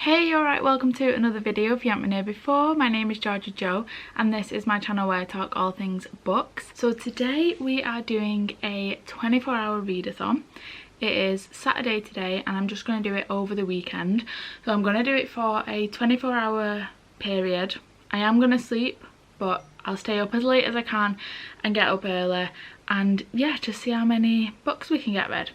Hey, you alright? Welcome to another video. If you haven't been here before, my name is Georgia Jo and this is my channel where I talk all things books. So today we are doing a 24-hour readathon. It is Saturday today and I'm just going to do it over the weekend. So I'm going to do it for a 24-hour period. I am going to sleep, but I'll stay up as late as I can and get up early and yeah, just see how many books we can get read.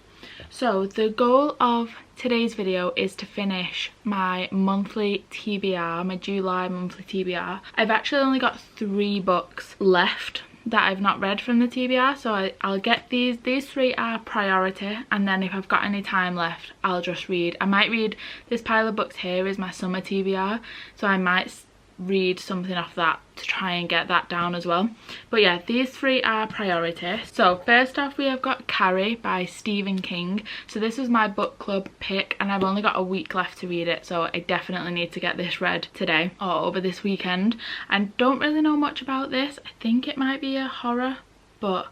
So the goal of today's video is to finish my monthly TBR, my July monthly TBR. I've actually only got 3 books left that I've not read from the TBR, so I'll get these 3 are priority, and then if I've got any time left I'll just read. I might read this pile of books here is my summer TBR, so I might read something off that to try and get that down as well. But yeah, these 3 are priority. So first off we have got Carrie by Stephen King. So this was my book club pick and I've only got a week left to read it, so I definitely need to get this read today or over this weekend. I don't really know much about this. I think it might be a horror, but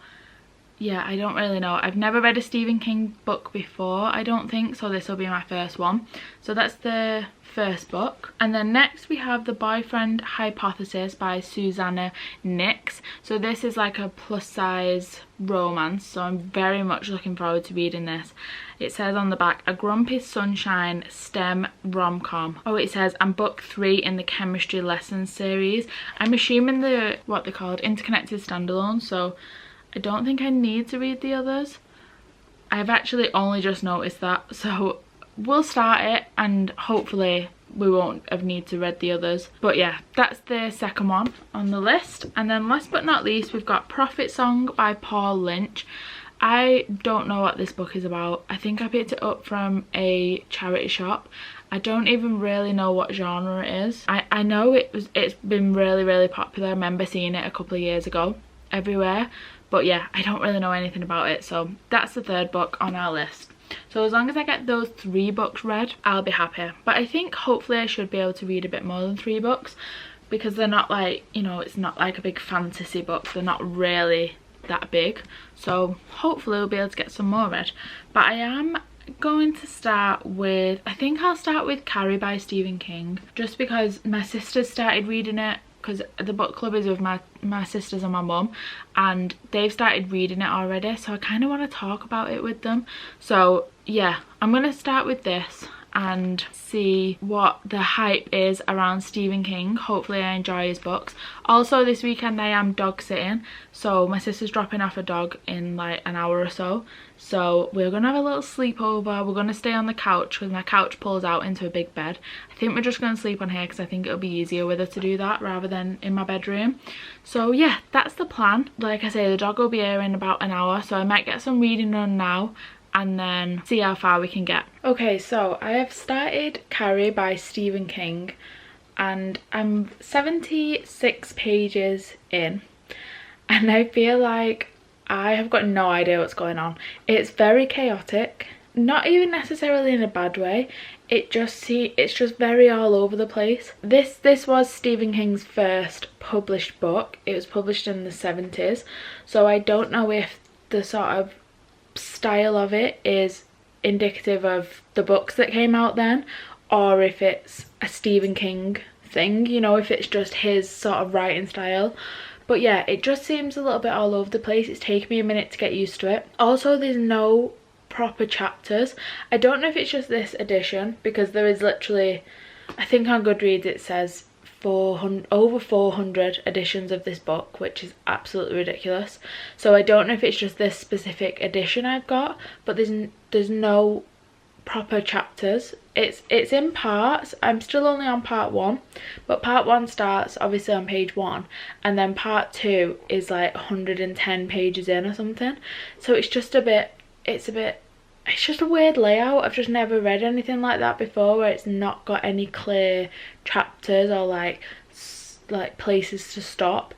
yeah, I don't really know. I've never read a Stephen King book before, I don't think, so this will be my first one. So that's the first book. And then next we have The Boyfriend Hypothesis by Susanna Nix. So this is like a plus size romance, so I'm very much looking forward to reading this. It says on the back, a grumpy sunshine STEM rom-com. Oh, it says, I'm book 3 in the chemistry lessons series. I'm assuming the, what they're called, interconnected standalones, so I don't think I need to read the others. I've actually only just noticed that, so we'll start it and hopefully we won't have need to read the others. But yeah, that's the second one on the list. And then last but not least we've got Prophet Song by Paul Lynch. I don't know what this book is about. I think I picked it up from a charity shop. I don't even really know what genre it is. I know it's been really popular. I remember seeing it a couple of years ago everywhere, but yeah, I don't really know anything about it. So that's the third book on our list. So as long as I get those 3 books read, I'll be happy. But I think hopefully I should be able to read a bit more than 3 books, because they're not like, you know, it's not like a big fantasy book. They're not really that big. So hopefully we'll be able to get some more read. But I am going to start with, I think I'll start with Carrie by Stephen King, just because my sister started reading it, because the book club is with my sisters and my mum and they've started reading it already, so I kind of want to talk about it with them. So yeah, I'm going to start with this and see what the hype is around Stephen King. Hopefully I enjoy his books. Also this weekend I am dog sitting, so my sister's dropping off a dog in like an hour or so. So we're gonna have a little sleepover. We're gonna stay on the couch because my couch pulls out into a big bed. I think we're just gonna sleep on here because I think it'll be easier with her to do that rather than in my bedroom. So yeah, that's the plan. Like I say, the dog will be here in about an hour, so I might get some reading done now and then see how far we can get. Okay, so I have started Carrie by Stephen King and I'm 76 pages in and I feel like I have got no idea what's going on. It's very chaotic, not even necessarily in a bad way. It's just very all over the place. This was Stephen King's first published book. It was published in the 70s, so I don't know if the sort of style of it is indicative of the books that came out then, or if it's a Stephen King thing, you know, if it's just his sort of writing style. But yeah, it just seems a little bit all over the place. It's taken me a minute to get used to it. Also, there's no proper chapters. I don't know if it's just this edition, because there is literally, I think on Goodreads it says over 400 editions of this book, which is absolutely ridiculous. So I don't know if it's just this specific edition I've got, but there's no proper chapters. It's in parts. I'm still only on part 1, but part 1 starts obviously on page 1 and then part 2 is like 110 pages in or something. So it's just it's just a weird layout. I've just never read anything like that before, where it's not got any clear chapters or like places to stop.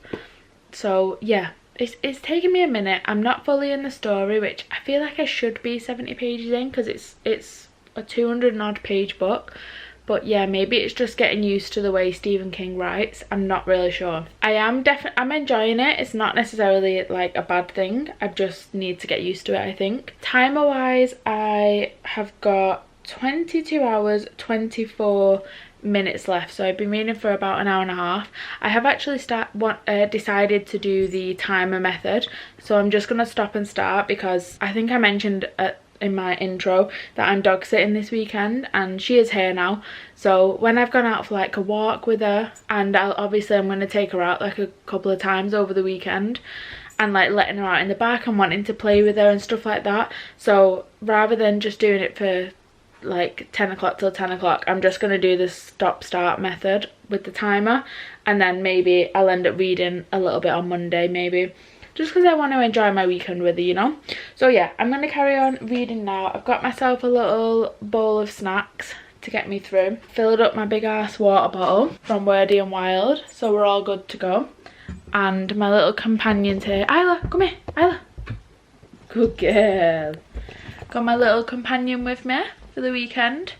So yeah, it's taken me a minute. I'm not fully in the story, which I feel like I should be 70 pages in because it's a 200 and odd page book. But yeah, maybe it's just getting used to the way Stephen King writes. I'm not really sure. I'm enjoying it. It's not necessarily like a bad thing. I just need to get used to it, I think. Timer wise, I have got 22 hours 24 minutes left, so I've been reading for about an hour and a half. I have actually decided to do the timer method, so I'm just gonna stop and start because I think I mentioned in my intro that I'm dog sitting this weekend, and she is here now. So when I've gone out for like a walk with her, and I'm going to take her out like a couple of times over the weekend, and like letting her out in the back and wanting to play with her and stuff like that. So rather than just doing it for like 10 o'clock till 10 o'clock, I'm just going to do the stop start method with the timer, and then maybe I'll end up reading a little bit on Monday, maybe, just because I want to enjoy my weekend with her, you know. So yeah, I'm going to carry on reading now. I've got myself a little bowl of snacks to get me through, filled up my big ass water bottle from Wordy and Wild, so we're all good to go. And my little companion's here. Isla, come here, Isla. Good girl. Got my little companion with me for the weekend.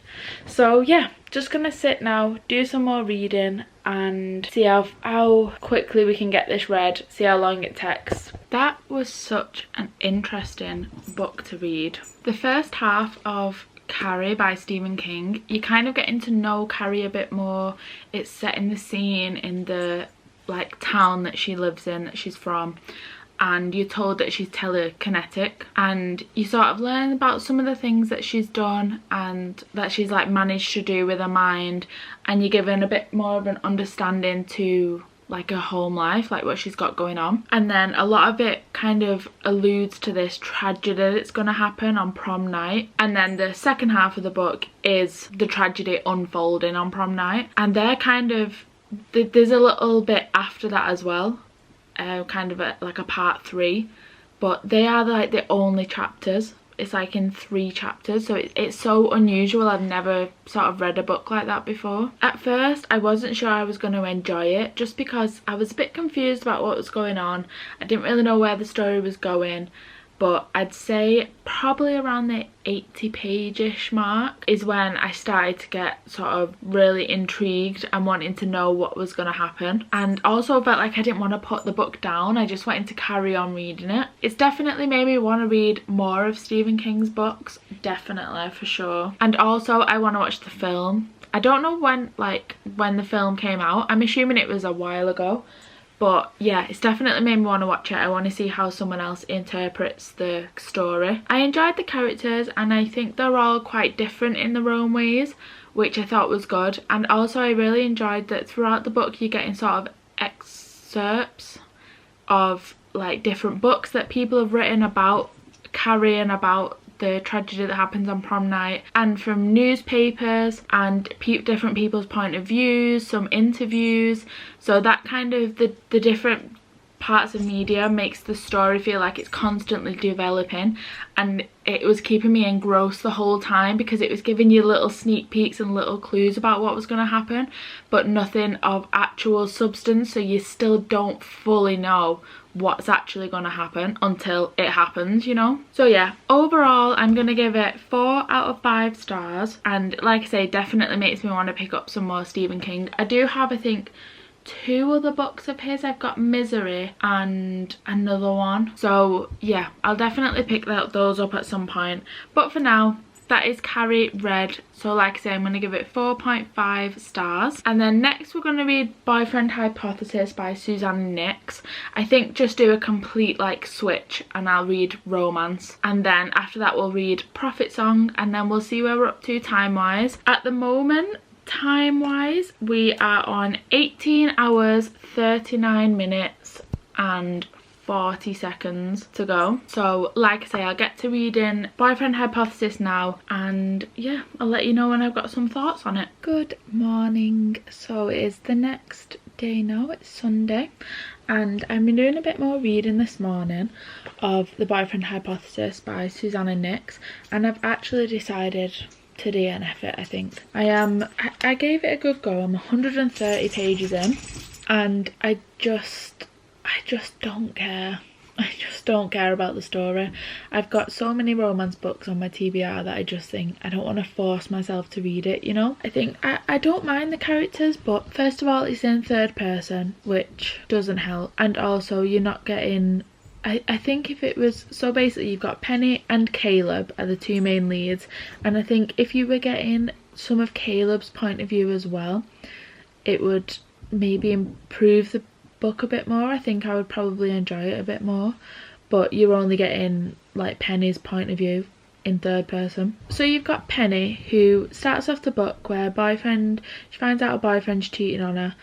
So yeah, just gonna sit now, do some more reading, and see how quickly we can get this read, see how long it takes. That was such an interesting book to read. The first half of Carrie by Stephen King, you're kind of getting to know Carrie a bit more. It's setting the scene in the like town that she lives in, that she's from, and you're told that she's telekinetic, and you sort of learn about some of the things that she's done and that she's like managed to do with her mind, and you're given a bit more of an understanding to like her home life, like what she's got going on. And then a lot of it kind of alludes to this tragedy that's going to happen on prom night, and then the second half of the book is the tragedy unfolding on prom night, and they're kind of, there's a little bit after that as well, kind of like a part 3, but they are like the only chapters. It's like in 3 chapters, so it's so unusual. I've never sort of read a book like that before. At first I wasn't sure I was going to enjoy it, just because I was a bit confused about what was going on. I didn't really know where the story was going, but I'd say probably around the 80 page-ish mark is when I started to get sort of really intrigued and wanting to know what was going to happen, and also felt like I didn't want to put the book down. I just wanted to carry on reading it. It's definitely made me want to read more of Stephen King's books, definitely, for sure. And also I want to watch the film. I don't know when the film came out. I'm assuming it was a while ago. But yeah, it's definitely made me want to watch it. I want to see how someone else interprets the story. I enjoyed the characters, and I think they're all quite different in their own ways, which I thought was good. And also I really enjoyed that throughout the book you're getting sort of excerpts of like different books that people have written about Carrie and about the tragedy that happens on prom night, and from newspapers and different people's point of views, some interviews. So that kind of the different parts of media makes the story feel like it's constantly developing, and it was keeping me engrossed the whole time because it was giving you little sneak peeks and little clues about what was going to happen, but nothing of actual substance, so you still don't fully know what's actually going to happen until it happens, you know. So yeah, overall I'm gonna give it 4 out of 5 stars, and like I say, definitely makes me want to pick up some more Stephen King. I do have, I think, 2 other books of his. I've got Misery and another one, so yeah, I'll definitely pick those up at some point. But for now, that is Carrie read. So like I say, I'm going to give it 4.5 stars. And then next we're going to read Boyfriend Hypothesis by Susanna Nix. I think just do a complete like switch, and I'll read romance. And then after that we'll read Prophet Song, and then we'll see where we're up to time-wise. At the moment, time-wise, we are on 18 hours, 39 minutes and 40 seconds to go. So like I say, I'll get to reading Boyfriend Hypothesis now, and yeah, I'll let you know when I've got some thoughts on it. Good morning. So it is the next day now, it's Sunday, and I've been doing a bit more reading this morning of The Boyfriend Hypothesis by Susanna Nix, and I've actually decided to DNF it. I think I gave it a good go. I'm 130 pages in, and I just don't care. I just don't care about the story. I've got so many romance books on my TBR that I just think I don't want to force myself to read it, you know. I think I don't mind the characters, but first of all it's in third person, which doesn't help, and also you're not getting I think if it was, so basically you've got Penny and Caleb are the two main leads, and I think if you were getting some of Caleb's point of view as well, it would maybe improve the book a bit more. I think I would probably enjoy it a bit more, but you're only getting like Penny's point of view in third person. So you've got Penny, who starts off the book where she finds out her boyfriend's cheating on her,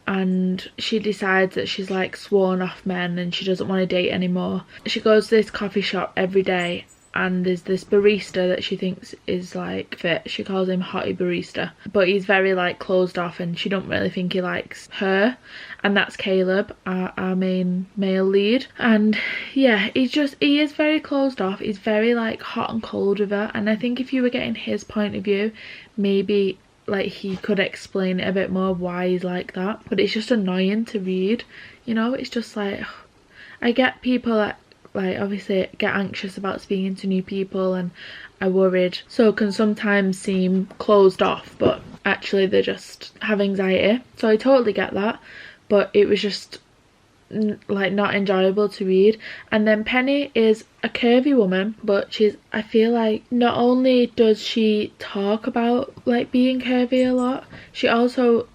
and she decides that she's like sworn off men and she doesn't want to date anymore. She goes to this coffee shop every day, and there's this barista that she thinks is like fit. She calls him Hottie Barista, but he's very like closed off and she don't really think he likes her, and that's Caleb, our main male lead. And yeah, he is very closed off. He's very like hot and cold with her, and I think if you were getting his point of view, maybe like he could explain it a bit more why he's like that. But it's just annoying to read, you know. It's just like, I get people that like obviously get anxious about speaking to new people and are worried, so can sometimes seem closed off, but actually they just have anxiety. So I totally get that, but it was just like not enjoyable to read. And then Penny is a curvy woman, but I feel like not only does she talk about like being curvy a lot, she also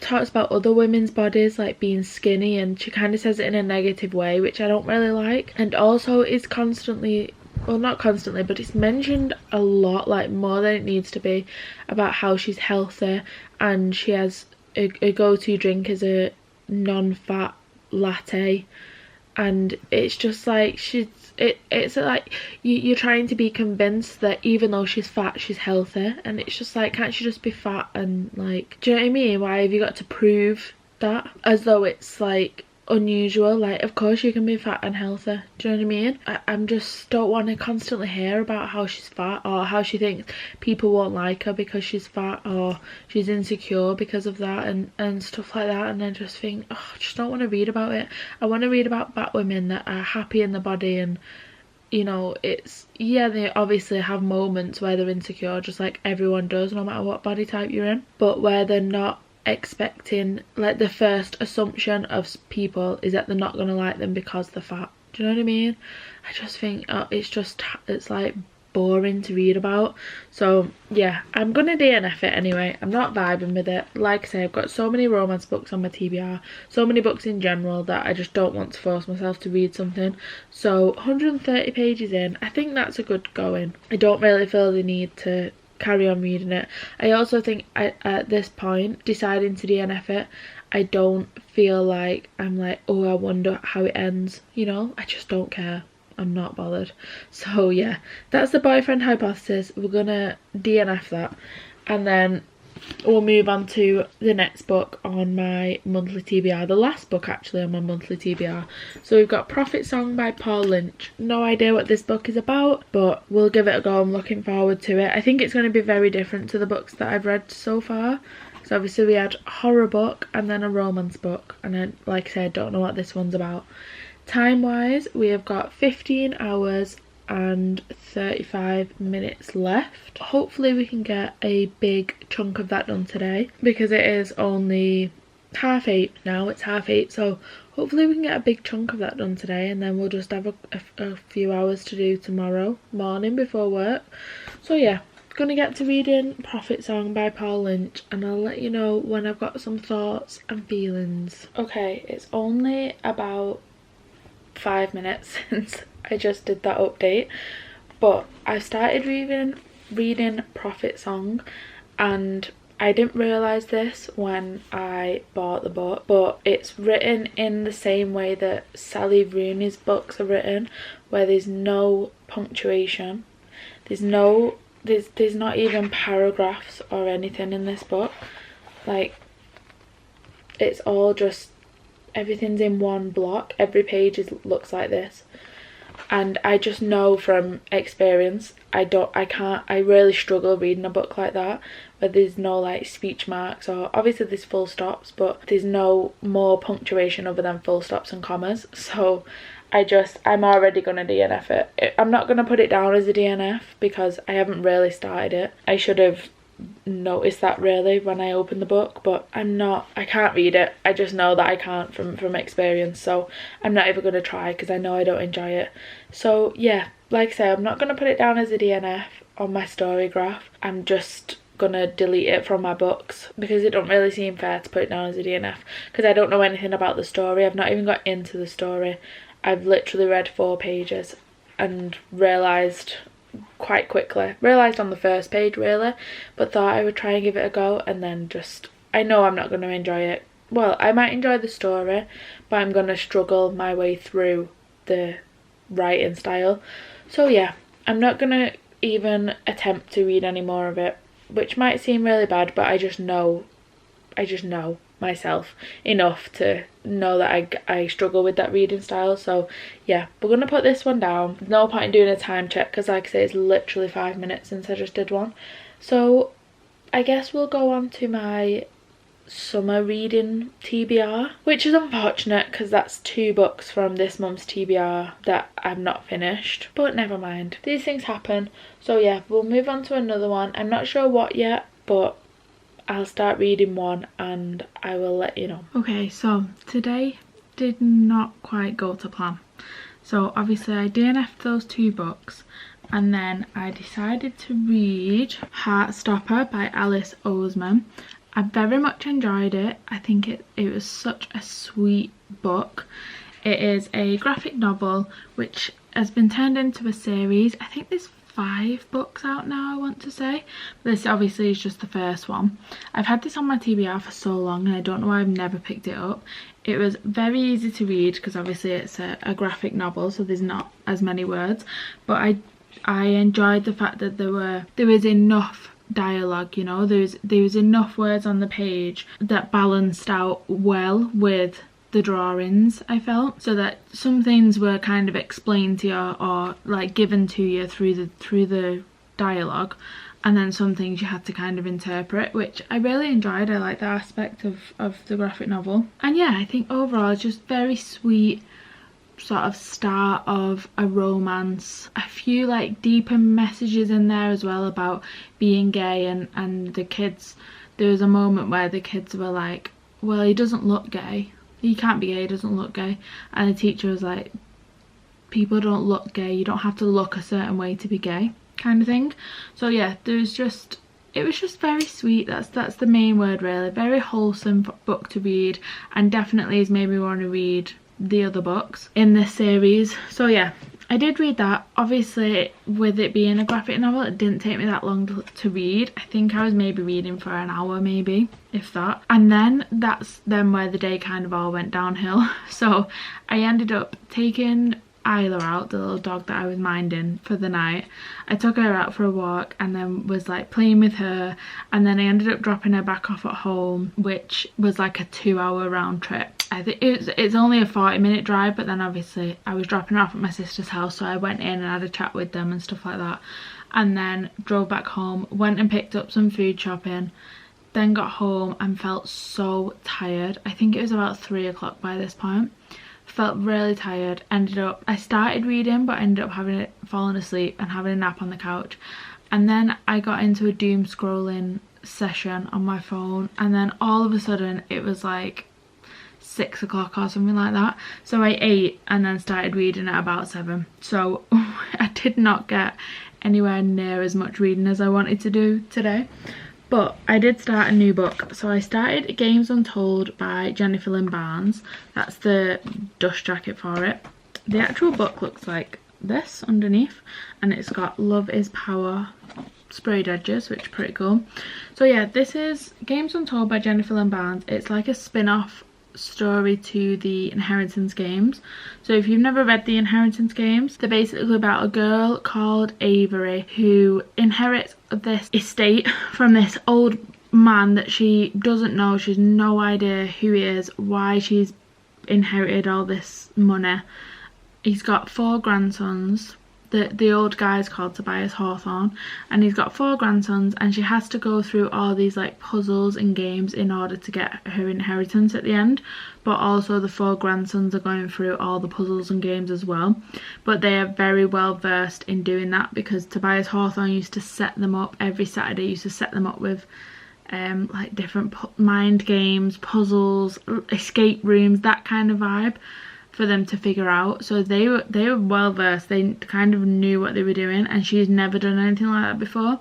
talks about other women's bodies like being skinny, and she kind of says it in a negative way, which I don't really like. And also is constantly, well not constantly, but it's mentioned a lot, like more than it needs to be, about how she's healthy, and she has a go-to drink is a non-fat latte, and it's just like it's like you're trying to be convinced that even though she's fat, she's healthy, and it's just like, can't she just be fat? And like, do you know what I mean? Why have you got to prove that as though it's like unusual? Like, of course you can be fat and healthy. Do you know what I mean? I'm just don't want to constantly hear about how she's fat, or how she thinks people won't like her because she's fat, or she's insecure because of that, and stuff like that. And I just think, oh, I just don't want to read about it. I want to read about fat women that are happy in the body, and you know, it's, yeah, they obviously have moments where they're insecure, just like everyone does, no matter what body type you're in, but where they're not expecting, like the first assumption of people is that they're not going to like them because they're fat. Do you know what I mean? I just think it's like boring to read about. So yeah, I'm gonna DNF it anyway. I'm not vibing with it. Like I say, I've got so many romance books on my TBR, so many books in general, that I just don't want to force myself to read something. So 130 pages in, I think that's a good going. I don't really feel the need to carry on reading it. I also think at this point, deciding to DNF it, I don't feel like I'm like, oh, I wonder how it ends, you know. I just don't care. I'm not bothered. So yeah, that's the boyfriend hypothesis. We're gonna DNF that, and then we'll move on to the next book on my monthly TBR, the last book actually on my monthly TBR. So we've got Prophet Song by Paul Lynch. No idea what this book is about, but we'll give it a go. I'm looking forward to it. I think it's going to be very different to the books that I've read so far. So obviously we had a horror book and then a romance book, and then, like I said, don't know what this one's about. Time wise, we have got 15 hours and 35 minutes left. Hopefully we can get a big chunk of that done today, because it is only 8:30 now. It's 8:30, so hopefully we can get a big chunk of that done today, and then we'll just have a few hours to do tomorrow morning before work. So yeah, gonna get to reading Prophet Song by Paul Lynch, and I'll let you know when I've got some thoughts and feelings. Okay, it's only about 5 minutes since I just did that update, but I started reading Prophet Song, and I didn't realise this when I bought the book, but it's written in the same way that Sally Rooney's books are written, where there's no punctuation, there's not even paragraphs or anything in this book. Like, it's all just, everything's in one block. Every page looks like this, and I just know from experience I really struggle reading a book like that, where there's no like speech marks, or obviously there's full stops, but there's no more punctuation other than full stops and commas. So I'm already gonna DNF it. I'm not gonna put it down as a DNF because I haven't really started it. I should have notice that really when I open the book, but I can't read it. I just know that I can't from experience, so I'm not even going to try because I know I don't enjoy it. So yeah, like I say, I'm not going to put it down as a DNF on my story graph. I'm just gonna delete it from my books because it don't really seem fair to put it down as a DNF because I don't know anything about the story. I've not even got into the story. I've literally read 4 pages and realised quite quickly, on the first page really, but thought I would try and give it a go, and then just, I know I'm not going to enjoy it. Well, I might enjoy the story, but I'm going to struggle my way through the writing style. So yeah, I'm not going to even attempt to read any more of it, which might seem really bad, but I just know myself enough to know that I struggle with that reading style. So yeah, we're gonna put this one down. There's no point in doing a time check because like I say, it's literally 5 minutes since I just did one. So I guess we'll go on to my summer reading TBR, which is unfortunate because that's 2 books from this month's TBR that I've not finished, but never mind, these things happen. So yeah, we'll move on to another one. I'm not sure what yet, but I'll start reading one and I will let you know. Okay, so today did not quite go to plan. So obviously I DNF'd those 2 books, and then I decided to read Heartstopper by Alice Oseman. I very much enjoyed it. I think it was such a sweet book. It is a graphic novel which has been turned into a series. I think there's 5 books out now, I want to say. This obviously is just the first one. I've had this on my TBR for so long and I don't know why I've never picked it up. It was very easy to read because obviously it's a graphic novel, so there's not as many words, but I enjoyed the fact that there was enough dialogue, you know, there was enough words on the page that balanced out well with the drawings, I felt, so that some things were kind of explained to you or like given to you through the dialogue, and then some things you had to kind of interpret, which I really enjoyed. I like that aspect of the graphic novel. And yeah, I think overall it's just very sweet sort of start of a romance. A few like deeper messages in there as well about being gay, and the kids, there was a moment where the kids were like, well, he doesn't look gay, he can't be gay, he doesn't look gay, and the teacher was like, people don't look gay, you don't have to look a certain way to be gay, kind of thing. So yeah, it was just very sweet. That's the main word really. Very wholesome book to read, and definitely has made me want to read the other books in this series. So yeah, I did read that. Obviously with it being a graphic novel, it didn't take me that long to read. I think I was maybe reading for an hour, maybe, if that. And then that's then where the day kind of all went downhill. So I ended up taking Isla out, the little dog that I was minding, for the night. I took her out for a walk and then was like playing with her, and then I ended up dropping her back off at home, which was like a 2-hour round trip. I think it's only a 40-minute drive, but then obviously I was dropping her off at my sister's house, so I went in and had a chat with them and stuff like that, and then drove back home, went and picked up some food shopping, then got home and felt so tired. I think it was about 3 o'clock by this point. Felt really tired. I started reading, but ended up falling asleep and having a nap on the couch, and then I got into a doom scrolling session on my phone, and then all of a sudden it was like 6 o'clock or something like that. So I ate and then started reading at about 7. So I did not get anywhere near as much reading as I wanted to do today. But I did start a new book. So I started Games Untold by Jennifer Lynn Barnes. That's the dust jacket for it. The actual book looks like this underneath, and it's got Love is Power sprayed edges, which is pretty cool. So yeah, this is Games Untold by Jennifer Lynn Barnes. It's like a spin-off story to the Inheritance Games. So if you've never read the Inheritance Games, they're basically about a girl called Avery who inherits this estate from this old man that she doesn't know. She's no idea who he is, why she's inherited all this money. He's got 4 grandsons, the old guy's called Tobias Hawthorne, and he's got 4 grandsons, and she has to go through all these like puzzles and games in order to get her inheritance at the end. But also the 4 grandsons are going through all the puzzles and games as well, but they are very well versed in doing that, because Tobias Hawthorne used to set them up every Saturday, used to set them up with like different mind games, puzzles, escape rooms, that kind of vibe for them to figure out. So they were well versed, they kind of knew what they were doing, and she's never done anything like that before.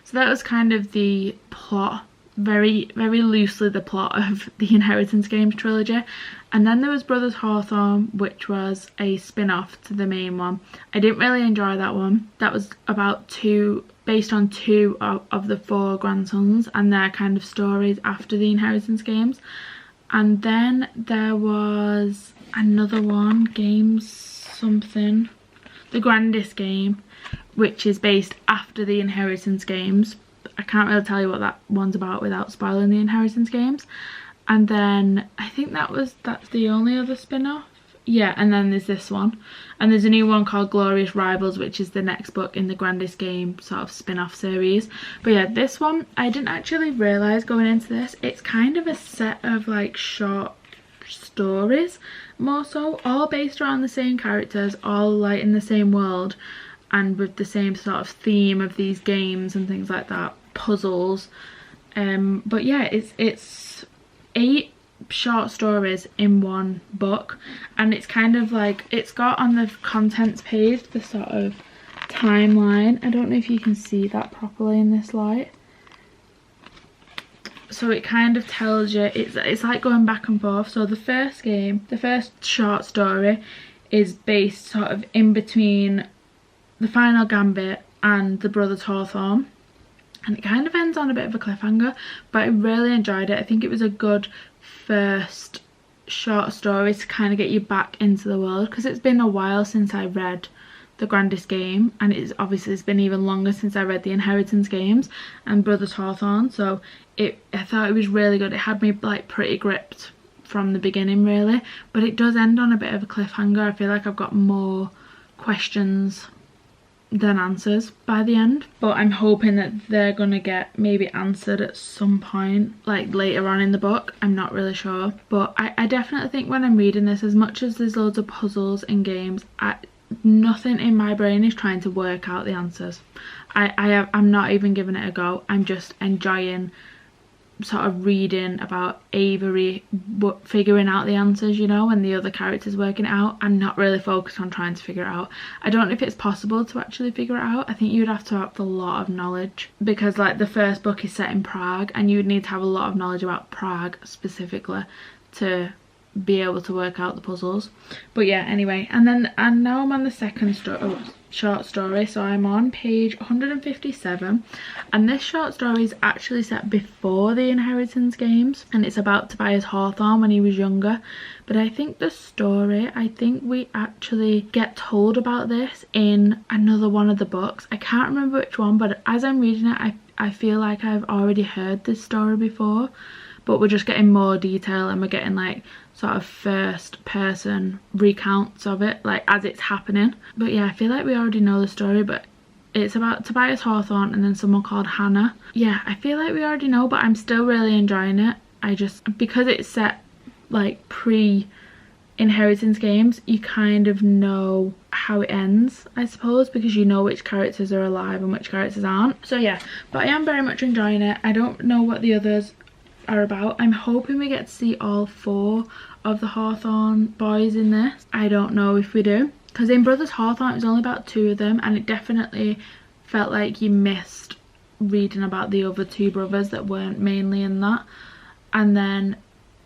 So that was kind of the plot, very loosely the plot of the Inheritance Games trilogy. And then there was Brothers Hawthorne, which was a spin-off to the main one. I didn't really enjoy that one. That was based on 2 of the 4 grandsons and their kind of stories after the Inheritance Games. And then there was another one, Games something, The Grandest Game, which is based after the Inheritance Games. I can't really tell you what that one's about without spoiling the Inheritance Games. And then I think that's the only other spin-off. Yeah, and then there's this one, and there's a new one called Glorious Rivals, which is the next book in the Grandest Game sort of spin-off series. But yeah, this one I didn't actually realise going into this, it's kind of a set of like short stories, more so, all based around the same characters, all like in the same world, and with the same sort of theme of these games and things like that, puzzles. But yeah, it's 8 short stories in one book, and it's kind of like, it's got on the contents page the sort of timeline. I don't know if you can see that properly in this light. So it kind of tells you, it's like going back and forth. So the first short story is based sort of in between the Final Gambit and the Brothers Hawthorne, and it kind of ends on a bit of a cliffhanger, but I really enjoyed it. I think it was a good first short story to kind of get you back into the world, because it's been a while since I read The Grandest Game, and it's been even longer since I read the Inheritance Games and Brothers Hawthorne. So I thought it was really good. It had me like pretty gripped from the beginning really, but it does end on a bit of a cliffhanger. I feel like I've got more questions than answers by the end, but I'm hoping that they're gonna get maybe answered at some point, like later on in the book. I'm not really sure, but I definitely think when I'm reading this, as much as there's loads of puzzles and games, nothing in my brain is trying to work out the answers. I'm not even giving it a go. I'm just enjoying sort of reading about Avery figuring out the answers, you know, and the other characters working it out. I'm not really focused on trying to figure it out. I don't know if it's possible to actually figure it out. I think you'd have to have a lot of knowledge, because like the first book is set in Prague, and you would need to have a lot of knowledge about Prague specifically to be able to work out the puzzles. But yeah, anyway, and now I'm on the second short story. So I'm on page 157, and this short story is actually set before the Inheritance Games, and it's about Tobias Hawthorne when he was younger. But I think we actually get told about this in another one of the books. I can't remember which one, but as I'm reading it, I feel like I've already heard this story before, but we're just getting more detail, and we're getting like sort of first person recounts of it, like as it's happening. But yeah, I feel like we already know the story, but it's about Tobias Hawthorne and then someone called Hannah. Yeah, I feel like we already know, but I'm still really enjoying it. Because it's set like pre-Inheritance Games, you kind of know how it ends, I suppose, because you know which characters are alive and which characters aren't. So yeah, but I am very much enjoying it. I don't know what the others are about. I'm hoping we get to see all 4 of the Hawthorne boys in this. I don't know if we do, because in Brothers Hawthorne it was only about 2 of them, and it definitely felt like you missed reading about the other 2 brothers that weren't mainly in that. And then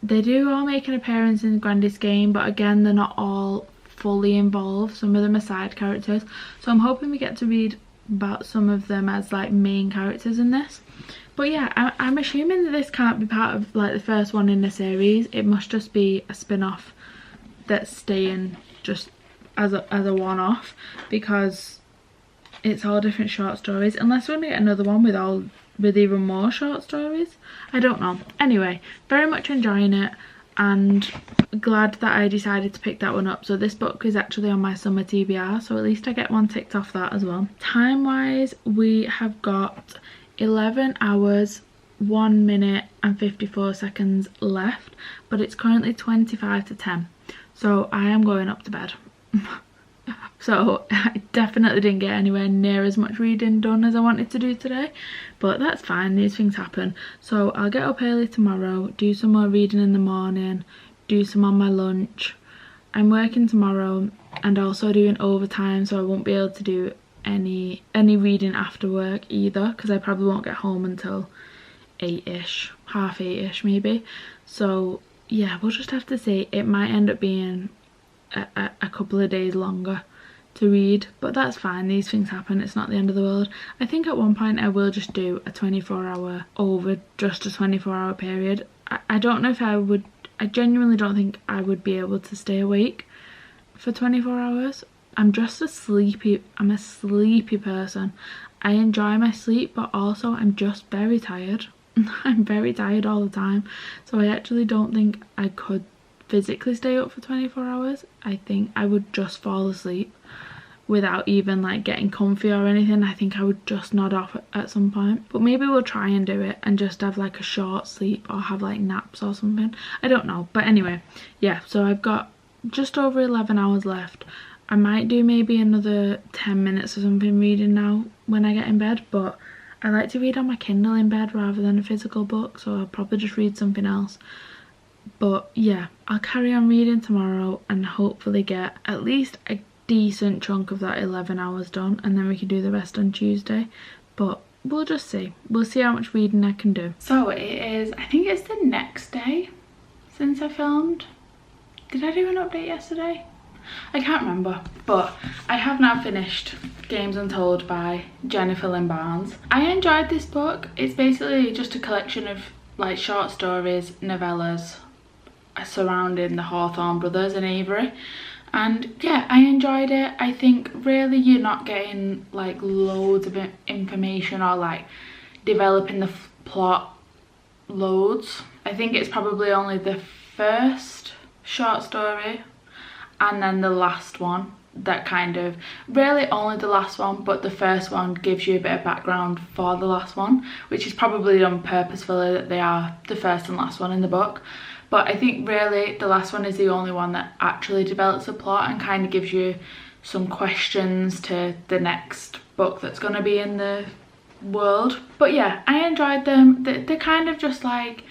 they do all make an appearance in the Grandest Game, but again, they're not all fully involved. Some of them are side characters, so I'm hoping we get to read about some of them as like main characters in this. But yeah, I'm assuming that this can't be part of like the first one in the series. It must just be a spin-off that's staying just as a one-off, because it's all different short stories, unless we're gonna get another one with even more short stories. I don't know. Anyway, very much enjoying it. and glad that I decided to pick that one up. So this book is actually on my summer TBR, so at least I get one ticked off that as well. Time wise, we have got 11 hours 1 minute and 54 seconds left, but it's currently 25 to 10, so I am going up to bed. So I definitely didn't get anywhere near as much reading done as I wanted to do today, but that's fine, these things happen. So I'll get up early tomorrow, do some more reading in the morning, do some on my lunch. I'm working tomorrow and also doing overtime, so I won't be able to do any reading after work either, because I probably won't get home until 8ish, half 8ish maybe. So yeah, we'll just have to see. It might end up being a couple of days longer to read, but that's fine, these things happen, it's not the end of the world. I think at one point I will just do a 24-hour over just a 24-hour period. I don't know if I would, I genuinely don't think I would be able to stay awake for 24 hours. I'm a sleepy person. I enjoy my sleep, but also I'm just very tired. I'm very tired all the time, so I actually don't think I could physically stay up for 24 hours. I think I would just fall asleep without even like getting comfy or anything. I think I would just nod off at some point, but maybe we'll try and do it and just have like a short sleep or have like naps or something. I don't know, but anyway, yeah, so I've got just over 11 hours left. I might do maybe another 10 minutes or something reading now when I get in bed, but I like to read on my Kindle in bed rather than a physical book, so I'll probably just read something else. But yeah, I'll carry on reading tomorrow and hopefully get at least a decent chunk of that 11 hours done, and then we can do the rest on Tuesday. But we'll just see. We'll see how much reading I can do. So it is, I think it's the next day since I filmed. Did I do an update yesterday? I can't remember, but I have now finished Games Untold by Jennifer Lynn Barnes. I enjoyed this book. It's basically just a collection of like short stories, novellas surrounding the Hawthorne brothers in Avery, and yeah, I enjoyed it. I think really you're not getting like loads of information or like developing the plot loads. I think it's probably only the first short story and then the last one that kind of, really only the last one, but the first one gives you a bit of background for the last one, which is probably done purposefully that they are the first and last one in the book. But I think really the last one is the only one that actually develops a plot and kind of gives you some questions to the next book that's going to be in the world. But yeah, I enjoyed them. They're kind of just like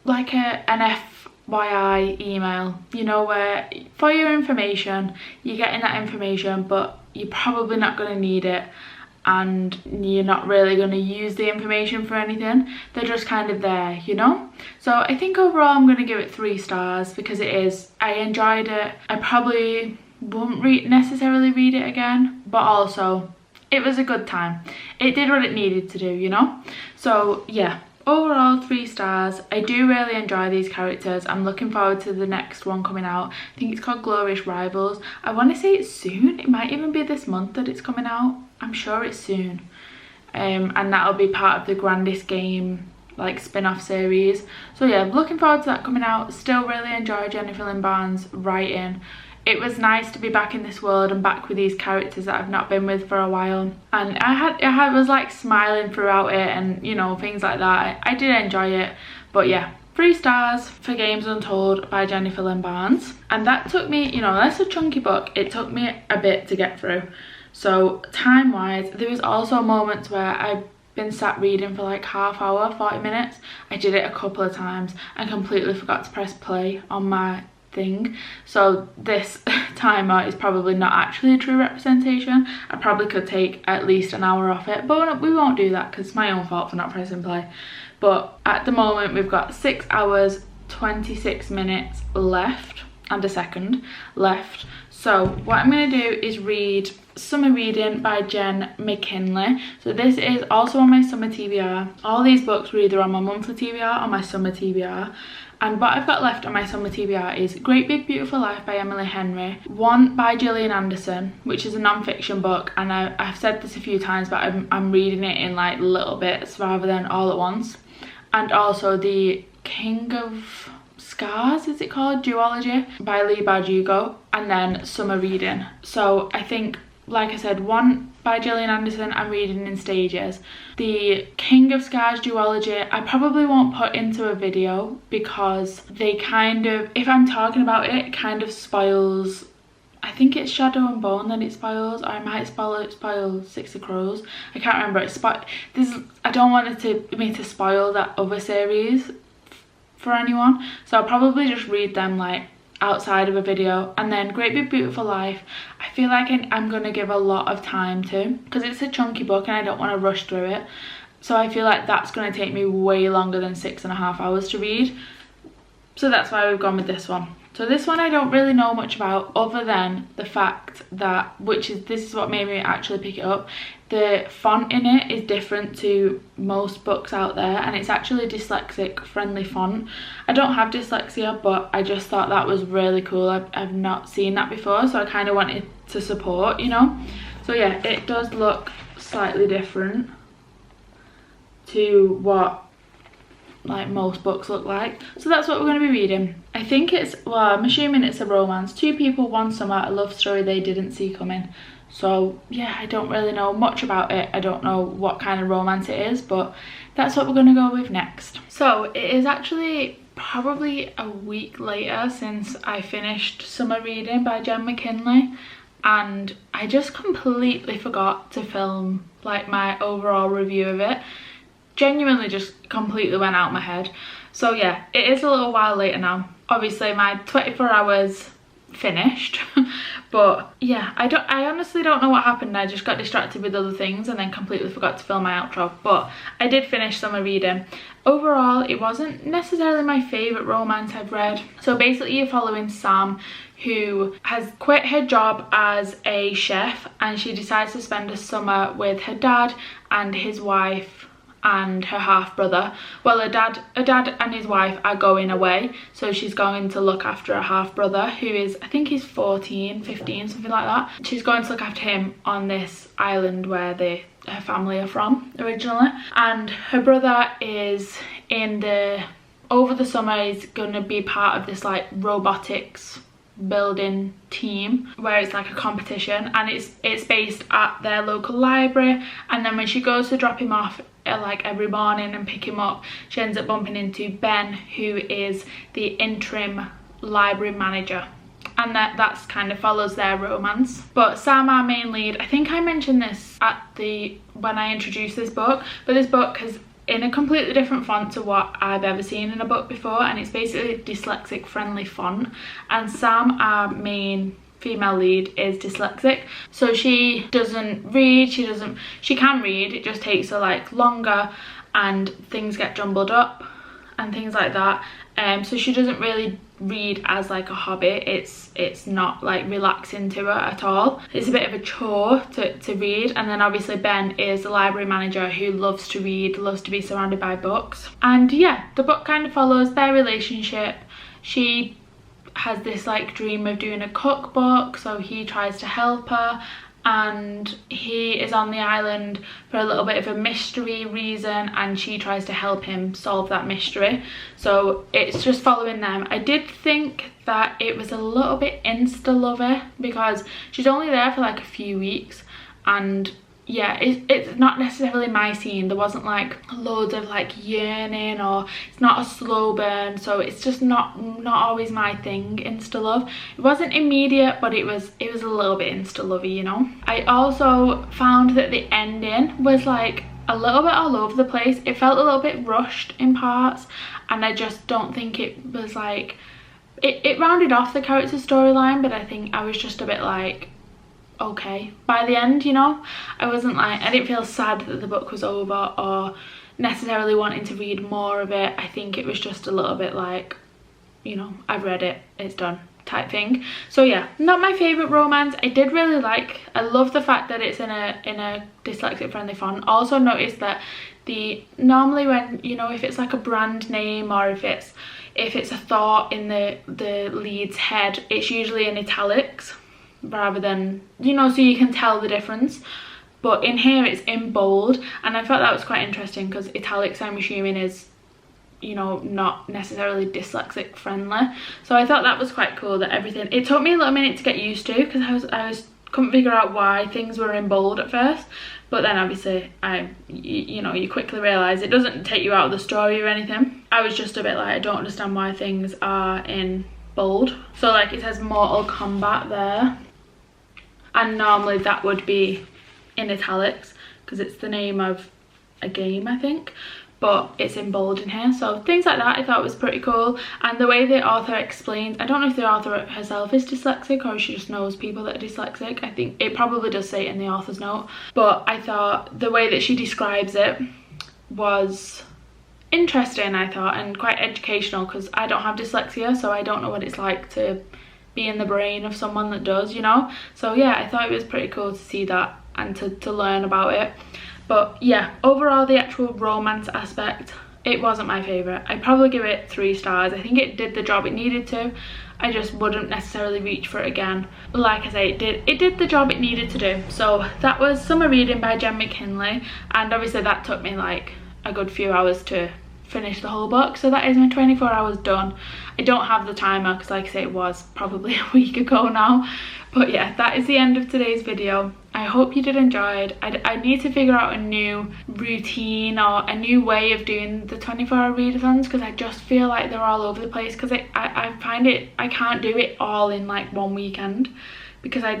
an FYI email, you know, where for your information, you're getting that information, but you're probably not going to need it and you're not really going to use the information for anything. They're just kind of there, you know. So I think overall I'm going to give it 3 stars because it is, I enjoyed it. I probably won't necessarily read it again, but also it was a good time. It did what it needed to do, you know. So yeah, overall 3 stars. I do really enjoy these characters. I'm looking forward to the next one coming out. I think it's called Glorious Rivals. I want to say it's soon. It might even be this month that it's coming out. I'm sure it's soon. And that'll be part of the Grandest Game like spin-off series. So yeah, I'm looking forward to that coming out. Still really enjoy Jennifer Lynn Barnes' writing. It was nice to be back in this world and back with these characters that I've not been with for a while. And I was like smiling throughout it and, you know, things like that. I did enjoy it. But yeah, 3 stars for Games Untold by Jennifer Lynn Barnes. And that took me, you know, that's a chunky book. It took me a bit to get through. So time-wise, there was also moments where I've been sat reading for like half hour, 40 minutes. I did it a couple of times and completely forgot to press play on my thing, so this timer is probably not actually a true representation. I probably could take at least an hour off it, but we won't do that because it's my own fault for not pressing play. But at the moment we've got 6 hours 26 minutes left and a second left. So what I'm going to do is read Summer Reading by Jen McKinley. So this is also on my summer TBR. All these books were either on my monthly TBR or my summer TBR. And what I've got left on my summer TBR is Great Big Beautiful Life by Emily Henry, One by Gillian Anderson, which is a non-fiction book, and I've said this a few times, but I'm reading it in like little bits rather than all at once. And also The King of Scars, is it called? Duology by Lee Bardugo, and then summer reading. So I think, like I said, one by Gillian Anderson I'm reading in stages. The King of Scars duology I probably won't put into a video because they kind of, if I'm talking about it, it kind of spoils, I think it's Shadow and Bone that it spoils, or I might spoil Six of Crows. I can't remember. I don't want me to spoil that other series for anyone, so I'll probably just read them like outside of a video. And then Great Big Beautiful Life, I feel like I'm gonna give a lot of time to, because it's a chunky book and I don't want to rush through it. So I feel like that's going to take me way longer than 6.5 hours to read. So that's why we've gone with this one. So this one I don't really know much about, other than the fact that, this is what made me actually pick it up, the font in it is different to most books out there, and it's actually dyslexic friendly font. I don't have dyslexia, but I just thought that was really cool. I've not seen that before, so I kind of wanted to support, you know. So yeah, it does look slightly different to what like most books look like. So that's what we're going to be reading. I think it's, well, I'm assuming it's a romance. Two people, one summer, a love story they didn't see coming. So yeah, I don't really know much about it. I don't know what kind of romance it is, but that's what we're going to go with next. So it is actually probably a week later since I finished Summer Reading by Jen McKinley, and I just completely forgot to film like my overall review of it. Genuinely just completely went out my head. So yeah, it is a little while later now. Obviously my 24 hours finished, but yeah, I honestly don't know what happened. I just got distracted with other things and then completely forgot to film my outro, but I did finish Summer Reading. Overall, it wasn't necessarily my favourite romance I've read. So basically you're following Sam, who has quit her job as a chef, and she decides to spend a summer with her dad and his wife and her half-brother. Well, her dad and his wife are going away, so she's going to look after a half-brother who is, I think he's 14, 15, something like that. She's going to look after him on this island where her family are from originally. And her brother is over the summer is going to be part of this like robotics building team where it's like a competition, and it's based at their local library. And then when she goes to drop him off like every morning and pick him up, she ends up bumping into Ben, who is the interim library manager, and that's kind of follows their romance. But Sam, our main lead, I think I mentioned this when I introduced this book, but this book has in a completely different font to what I've ever seen in a book before, and it's basically a dyslexic friendly font. And Sam, our main female lead, is dyslexic, so she doesn't read, she can read, it just takes her like longer, and things get jumbled up and things like that. So she doesn't really read as like a hobby. It's not like relaxing to her at all. It's a bit of a chore to read. And then obviously Ben is the library manager who loves to read, loves to be surrounded by books. And yeah, the book kind of follows their relationship. She has this like dream of doing a cookbook, so he tries to help her, and he is on the island for a little bit of a mystery reason, and she tries to help him solve that mystery. So it's just following them. I did think that it was a little bit insta-lovey because she's only there for like a few weeks, and yeah, it's not necessarily my scene. There wasn't like loads of like yearning, or it's not a slow burn, so it's just not always my thing, insta love. It wasn't immediate, but it was a little bit insta lovey, you know. I also found that the ending was like a little bit all over the place. It felt a little bit rushed in parts, and I just don't think it was like it rounded off the character storyline, but I think I was just a bit like, okay by the end, you know. I didn't feel sad that the book was over or necessarily wanting to read more of it. I think it was just a little bit like, you know, I've read it, it's done type thing. So yeah, not my favorite romance. I love the fact that it's in a dyslexic friendly font. Also noticed that normally when, you know, if it's like a brand name, or if it's a thought in the lead's head, it's usually in italics rather than, you know, so you can tell the difference. But in here it's in bold, and I thought that was quite interesting because italics, I'm assuming, is you know, not necessarily dyslexic friendly. So I thought that was quite cool that everything, it took me a little minute to get used to, because I couldn't figure out why things were in bold at first, but then obviously you know, you quickly realise it doesn't take you out of the story or anything. I was just a bit like, I don't understand why things are in bold. So like it says Mortal Kombat there, and normally that would be in italics because it's the name of a game, I think, but it's in bold in here. So things like that I thought was pretty cool. And the way the author explains, I don't know if the author herself is dyslexic or she just knows people that are dyslexic. I think it probably does say it in the author's note, but I thought the way that she describes it was interesting, I thought, and quite educational, because I don't have dyslexia, so I don't know what it's like to be in the brain of someone that does, you know. So yeah, I thought it was pretty cool to see that and to learn about it. But yeah, overall the actual romance aspect, it wasn't my favourite. I'd probably give it 3 stars. I think it did the job it needed to. I just wouldn't necessarily reach for it again. Like I say, it did the job it needed to do. So that was Summer Reading by Jen McKinley, and obviously that took me like a good few hours to finish the whole book. So that is my 24 hours done. I don't have the timer because like I say, it was probably a week ago now. But yeah, that is the end of today's video. I hope you did enjoy it. I need to figure out a new routine or a new way of doing the 24-hour readathons, because I just feel like they're all over the place, because I find it, I can't do it all in like one weekend, because I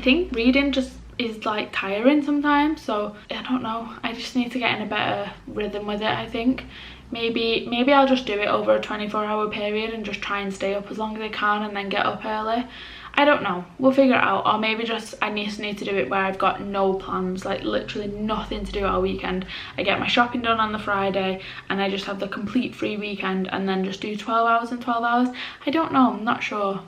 think reading just is like tiring sometimes. So I don't know, I just need to get in a better rhythm with it. I think maybe I'll just do it over a 24-hour period and just try and stay up as long as I can and then get up early. I don't know, we'll figure it out. Or maybe just I just need to do it where I've got no plans, like literally nothing to do all weekend. I get my shopping done on the Friday and I just have the complete free weekend, and then just do 12 hours and 12 hours. I don't know, I'm not sure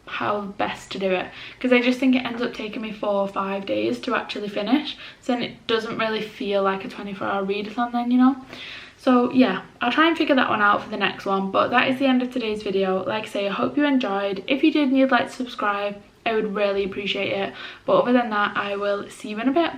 how best to do it, because I just think it ends up taking me 4 or 5 days to actually finish, so then it doesn't really feel like a 24-hour readathon then, you know. So yeah, I'll try and figure that one out for the next one. But that is the end of today's video. Like I say, I hope you enjoyed. If you did and you'd like to subscribe, I would really appreciate it. But other than that, I will see you in a bit.